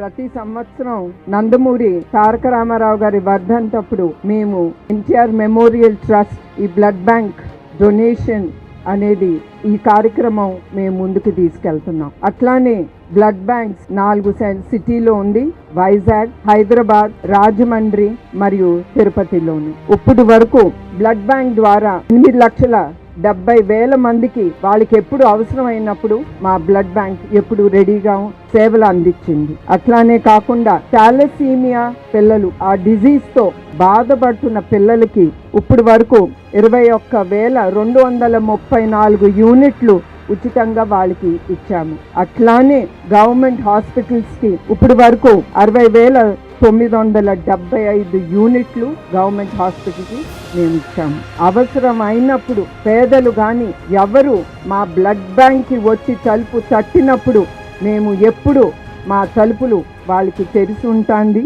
ప్రతి సంవత్సరం నందమూరి తారక రామారావు గారి వర్ధంతప్పుడు మేము ఎన్టీఆర్ మెమోరియల్ ట్రస్ట్ ఈ బ్లడ్ బ్యాంక్ డొనేషన్ అనేది ఈ కార్యక్రమం మేము ముందుకు తీసుకెళ్తున్నాం. అట్లానే బ్లడ్ బ్యాంక్స్ 4 సిటీలో ఉంది. వైజాగ్, హైదరాబాద్, రాజమండ్రి మరియు తిరుపతిలోను. ఇప్పుడు వరకు బ్లడ్ బ్యాంక్ ద్వారా 8,70,000 మందికి వాళ్ళకి ఎప్పుడు అవసరమైనప్పుడు మా బ్లడ్ బ్యాంక్ ఎప్పుడు రెడీగా సేవలు అందించింది. అట్లానే కాకుండా థాలసీమియా పిల్లలు, ఆ డిజీజ్ తో బాధపడుతున్న పిల్లలకి ఇప్పుడు వరకు 21,234 యూనిట్లు ఉచితంగా వాళ్ళకి ఇచ్చాము. అట్లానే గవర్నమెంట్ హాస్పిటల్స్ కి ఇప్పుడు వరకు 60,975 యూనిట్లు గవర్నమెంట్ హాస్పిటల్కి మేము ఇచ్చాము. అవసరమైనప్పుడు పేదలు కానీ ఎవరు మా బ్లడ్ బ్యాంక్కి వచ్చి తలుపు తట్టినప్పుడు మేము ఎప్పుడు మా తలుపులు వాళ్ళకి తెరిచి ఉంటుంది.